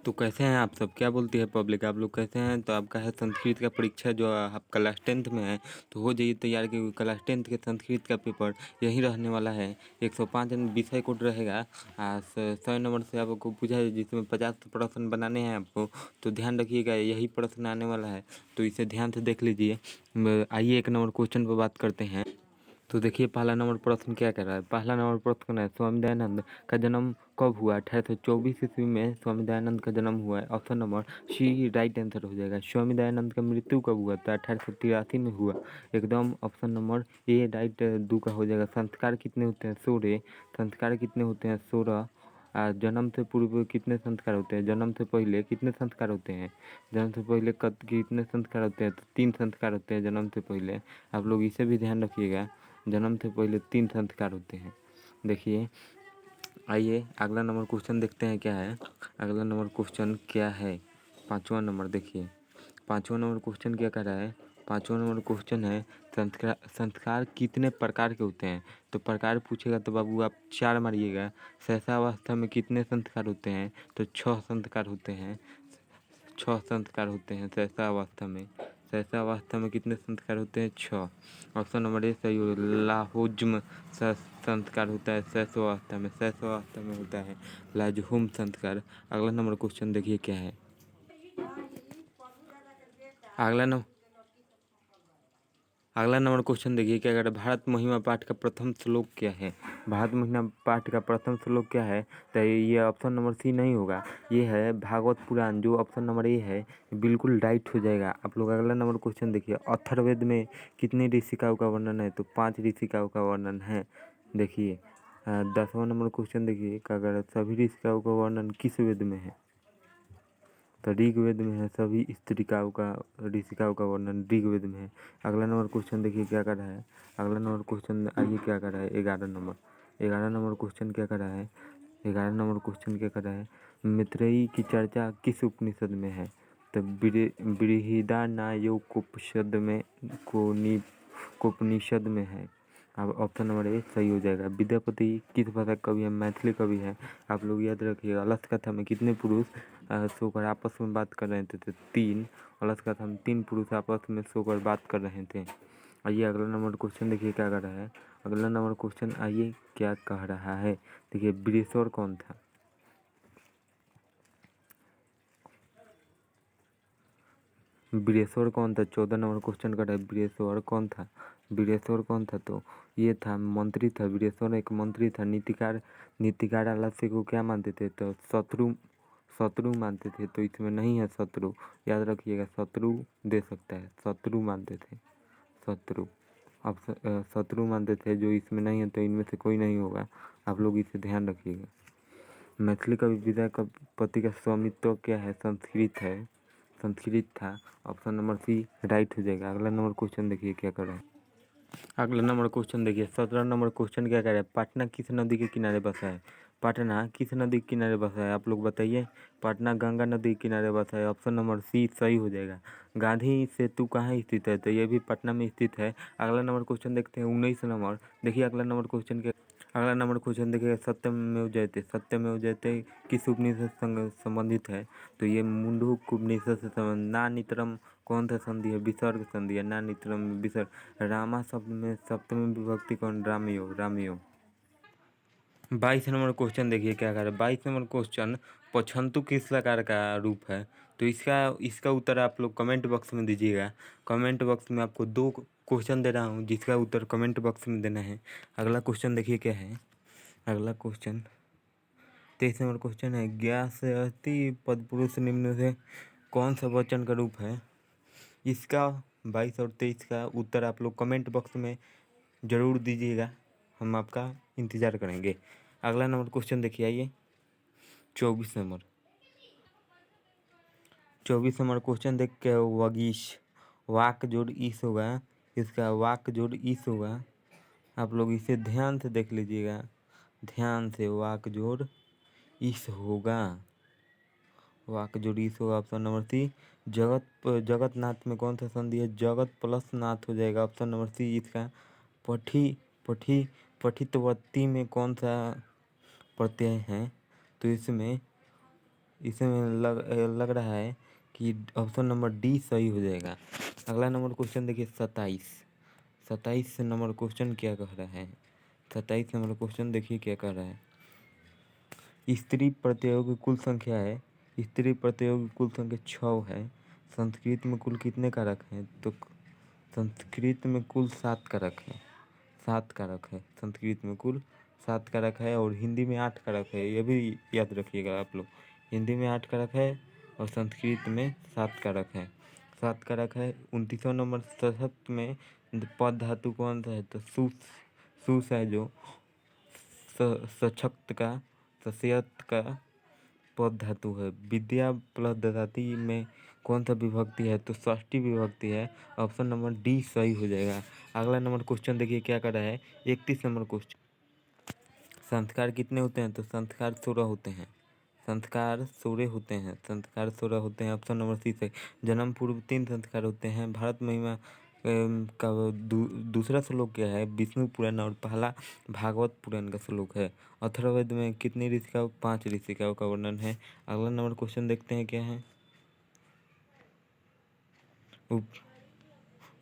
तो कैसे हैं आप सब? क्या बोलती है पब्लिक? आप लोग कैसे हैं? तो आपका है संस्कृत का परीक्षा जो आप क्लास 10th में है, तो हो जाइए तैयार, क्योंकि क्लास 10th के संस्कृत का पेपर यही रहने वाला है। 105 विषय कोड रहेगा। 100 नंबर से आपको पूछा है, जिसमें 50 प्रश्न बनाने हैं आपको। तो ध्यान रखिएगा, यही प्रश्न आने वाला है, तो इसे ध्यान से देख लीजिए। आइए 1 नंबर क्वेश्चन पर बात करते हैं। तो देखिए पहला नंबर प्रश्न क्या कर रहा है। पहला नंबर प्रश्न है, स्वामी दयानंद का जन्म कब हुआ? 1824 ईस्वी में स्वामी दयानंद का जन्म हुआ है। Option number C right answer हो जाएगा। स्वामी दयानंद का मृत्यु कब हुआ? तो 1883 में हुआ। एकदम ऑप्शन नंबर ए राइट दो का हो जाएगा। संस्कार कितने होते हैं? 16। संस्कार कितने होते हैं? 16। जन्म से पूर्व कितने संस्कार होते हैं? जन्म से पहले कितने संस्कार होते हैं? जन्म से पहले कितने संस्कार होते हैं? तो 3 संस्कार होते हैं जन्म से पहले। आप लोग इसे भी ध्यान रखिएगा, जन्म से पहले 3 संस्कार होते हैं। देखिए, आइए अगला नंबर क्वेश्चन देखते हैं क्या है। अगला नंबर क्वेश्चन क्या है? 5वां नंबर देखिए। 5वां नंबर क्वेश्चन क्या कर रहा है? 5वां नंबर क्वेश्चन है, संस्कार संस्कार कितने प्रकार के होते हैं? तो प्रकार पूछेगा तो बाबू आप 4 मारिएगा। सहसावस्था में कितने संस्कार होते हैं? तो 6 संस्कार होते हैं। 6 संस्कार होते हैं सहसावस्था में। सहसावस्था में कितने संस्कार होते हैं? 6। ऑप्शन नंबर ए सही हो। लाहोज्म संस्कार होता है सहस्वावस्था में। सहस्वावस्था में होता है लाजहुम संस्कार। अगला नंबर क्वेश्चन देखिए क्या है। अगला नंबर अगला नंबर क्वेश्चन देखिए क्या कर रहा है। भारत महिमा पाठ का प्रथम श्लोक क्या है? भारत महिमा पाठ का प्रथम श्लोक क्या है? तो ये ऑप्शन नंबर सी नहीं होगा, ये है भागवत पुराण, जो ऑप्शन नंबर ए है बिल्कुल राइट हो जाएगा। आप लोग अगला नंबर क्वेश्चन देखिए। अथर्ववेद में कितनी ऋषिकाओं का वर्णन है? तो 5 ऋषिकाओं का वर्णन है। देखिए 10वां नंबर क्वेश्चन देखिए क्या कर रहा है। सभी ऋषिकाओं का वर्णन किस वेद में है? तो ऋग्वेद में है। सभी स्त्रिकाओं का ऋषिकाओं का वर्णन ऋग्वेद में है। अगला नंबर क्वेश्चन देखिए क्या कर रहा है। अगला नंबर क्वेश्चन आइए क्या कर रहा है। 11 नंबर क्वेश्चन क्या कर रहा है। 11 नंबर क्वेश्चन क्या कर रहा है। मैत्रेयी की चर्चा किस उपनिषद में है? तो बृहदारण्यकोपनिषद में कोपनिषद में है। अब ऑप्शन नंबर ए सही हो जाएगा। विद्यापति किस भाषा का कवि है? मैथिली कवि है। आप लोग याद रखिएगा। अलस कथा में कितने पुरुष सोकर आपस में बात कर रहे थे? तो 3। अलस कथा में 3 पुरुष आपस में सोकर बात कर रहे थे। आइए अगला नंबर क्वेश्चन देखिए क्या कर रहा है। अगला नंबर क्वेश्चन आइए क्या कह रहा है। देखिए बृहस्पति कौन था? बृहस्पति कौन था? 14 नंबर क्वेश्चन कर रहा है। बृहस्पति कौन था? बृहस्पति कौन था? तो ये था मंत्री था। बृहस्पति एक मंत्री था। नीतिकार आलस्य को क्या मानते थे? तो शत्रु शत्रु मानते थे। तो इसमें नहीं है शत्रु, याद रखिएगा। शत्रु दे सकता है, शत्रु मानते थे। शत्रु अब शत्रु मानते थे, जो इसमें नहीं है, तो इनमें से कोई नहीं होगा। आप लोग इसे ध्यान रखिएगा। मैथिली का विद्यापति का स्वामित्व क्या है? संस्कृत है। संस्कृत था। ऑप्शन नंबर सी राइट हो जाएगा। अगला नंबर क्वेश्चन देखिए क्या कर रहा है। अगला नंबर क्वेश्चन देखिए। 17 नंबर क्वेश्चन क्या कर रहा है। पटना किस नदी के किनारे बसा है? पटना किस नदी के किनारे बसा है? आप लोग बताइए। पटना गंगा नदी के किनारे बसा है। ऑप्शन नंबर सी सही हो जाएगा। गांधी सेतु कहाँ स्थित है? तो ये भी पटना में स्थित है। अगला नंबर क्वेश्चन देखते हैं। 19 नंबर देखिए। अगला नंबर क्वेश्चन देखिए। सत्यमेव जयते। सत्यमेव जयते किस उपनिषद से संबंधित है? तो ये मुंडूक उपनिषद से संबंधित। ना नितरम कौन सा संधि है? विसर्ग संधि है। ना नितरम विसर्ग। रामा शब्द में सप्तमी विभक्ति कौन? रामयोग। रामयोग। 22 नंबर क्वेश्चन देखिए क्या कर रहा है। 22 नंबर क्वेश्चन, पछंतु किस प्रकार का रूप है? तो इसका इसका उत्तर आप लोग कमेंट बॉक्स में दीजिएगा। कमेंट बॉक्स में आपको 2 क्वेश्चन दे रहा हूँ, जिसका उत्तर कमेंट बॉक्स में देना है। अगला क्वेश्चन देखिए क्या है। अगला क्वेश्चन 23 नंबर क्वेश्चन है। ज्ञा से अति पदपुरुष निम्न से कौन सा वचन का रूप है? इसका 22 और 23 का उत्तर आप लोग कमेंट बॉक्स में ज़रूर दीजिएगा। हम आपका इंतज़ार करेंगे। अगला नंबर क्वेश्चन देखिए आइए। 24 नंबर 24 नंबर क्वेश्चन देख के वगीश वाक जोड़ ईस होगा। इसका वाक जोड़ ईस होगा। आप लोग इसे ध्यान से देख लीजिएगा। ध्यान से वाक जोड़ ईस होगा। वाक जोड़ ईस होगा। ऑप्शन नंबर सी। जगतनाथ में कौन सा संधि है? जगत प्लस नाथ हो जाएगा। ऑप्शन नंबर सी इसका। पठी पठी पठितवत्ती में कौन सा प्रत्यय है? तो इसमें इसमें लग रहा है कि ऑप्शन नंबर डी सही हो जाएगा। अगला नंबर क्वेश्चन देखिए 27। 27 नंबर क्वेश्चन क्या कह रहा है? 27 नंबर क्वेश्चन देखिए क्या कह रहा है। स्त्री प्रत्ययों की कुल संख्या है, स्त्री प्रत्ययों की कुल संख्या 6 है। संस्कृत में कुल कितने कारक हैं? तो संस्कृत में कुल 7 कारक है। 7 कारक है संस्कृत में कुल 7 कारक है, और हिंदी में 8 कारक है। ये भी याद रखिएगा आप लोग। हिंदी में 8 कारक है और संस्कृत में 7 कारक है। 7 कारक है। 29वां नंबर सशक्त में पद धातु कौन सा है? तो सुस है, जो सशक्त का सशक्त का पद धातु है। विद्या प्लस ददाती में कौन सा विभक्ति है? तो षष्ठी विभक्ति है। ऑप्शन नंबर डी सही हो जाएगा। अगला नंबर क्वेश्चन देखिए क्या कर रहा है। 31 नंबर क्वेश्चन, संस्कार कितने होते हैं? तो संस्कार 16 होते हैं। संस्कार 16 होते हैं। संस्कार 16 होते हैं। ऑप्शन नंबर सी से जन्म पूर्व 3 संस्कार होते हैं। भारत महिमा का दूसरा श्लोक क्या है? विष्णु पुराण, और पहला भागवत पुराण का श्लोक है। अथर्ववेद में कितनी ऋषिकाओं? 5 ऋषिकाओं का वर्णन है। अगला नंबर क्वेश्चन देखते हैं क्या है। उप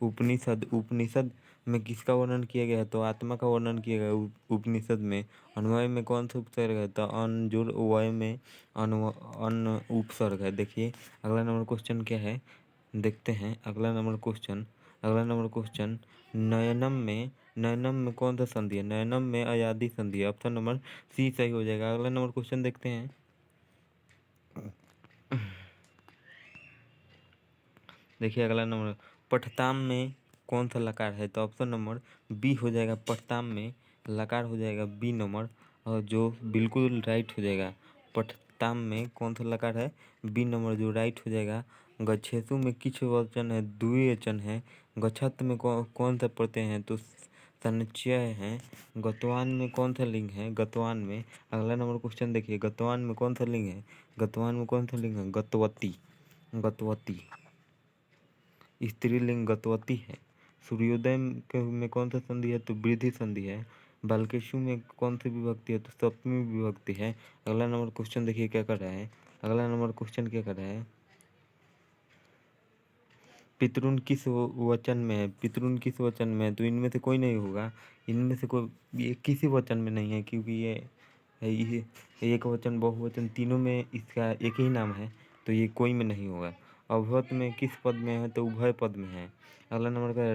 उपनिषद, उपनिषद में किसका वर्णन किया गया है? तो आत्मा का वर्णन किया गया उपनिषद में। अन्वय में कौन सा उपसर्ग है? तो अन जुड़ वय में अन उपसर्ग है। देखिए अगला नंबर क्वेश्चन क्या है, देखते हैं अगला नंबर क्वेश्चन। अगला नंबर क्वेश्चन, नयनम में कौन सा संधि है? नयनम में अयादि संधि है। ऑप्शन नंबर सी सही हो जाएगा। अगला नंबर क्वेश्चन देखते हैं। देखिए अगला नंबर, पठताम में कौन सा लकार है? तो ऑप्शन नंबर बी हो जाएगा। पठताम में लकार हो जाएगा बी नंबर, और जो बिल्कुल राइट हो जाएगा। पठताम में कौन सा लकार है? बी नंबर, जो राइट हो जाएगा। गच्छेसु में किछ वचन है? द्विवचन है। गच्छत में कौन सा प्रत्यय है? तो संचय है। गतवान में कौन सा लिंग है? गतवान में। अगला नंबर क्वेश्चन देखिए, गतवान में कौन सा लिंग है? गतवान में कौन सा लिंग है? गतवती। गतवती स्त्रीलिंग गतवती है। सूर्योदय में कौन सा संधि है? तो वृद्धि संधि है। बालकेशु में कौन सी विभक्ति है? तो सप्तमी विभक्ति है। अगला नंबर क्वेश्चन देखिए क्या कर रहा है। अगला नंबर क्वेश्चन क्या कर रहा है। पितृन किस वचन में है? पितृन किस वचन में है? तो इनमें से कोई नहीं होगा। इनमें से कोई, ये किसी वचन में नहीं है, क्योंकि ये एक वचन बहुवचन तीनों में इसका एक ही नाम है, तो ये कोई में नहीं होगा। अवहत में किस पद में है? तो उभय पद में है। अगला नंबर का,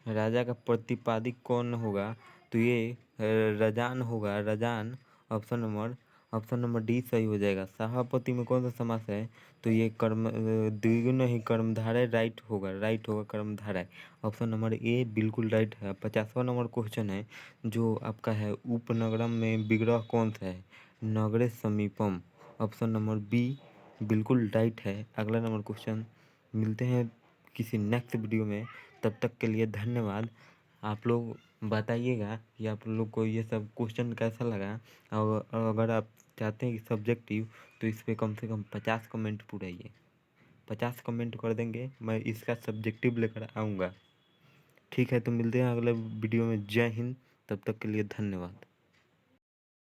राजा का प्रतिपादिक कौन होगा? तो ये रजान होगा, रजान। ऑप्शन नंबर डी सही हो जाएगा। सभापति में कौन सा समास है? तो ये द्विगुण ही कर्मधारय राइट होगा कर्मधारय। ऑप्शन नंबर ए बिल्कुल राइट है। 50वां नंबर क्वेश्चन है जो आपका है, उपनगरम में विग्रह कौन सा है? नगरे समीपम। ऑप्शन नंबर बी बिल्कुल राइट है। अगला नंबर क्वेश्चन, मिलते हैं किसी नेक्स्ट वीडियो में। तब तक के लिए धन्यवाद। आप लोग बताइएगा कि आप लोग को ये सब क्वेश्चन कैसा लगा, और अगर आप चाहते हैं कि सब्जेक्टिव, तो इस पर कम से कम 50 कमेंट पूराइए। 50 कमेंट कर देंगे, मैं इसका सब्जेक्टिव लेकर आऊँगा। ठीक है, तो मिलते हैं अगले वीडियो में। जय हिंद। तब तक के लिए धन्यवाद।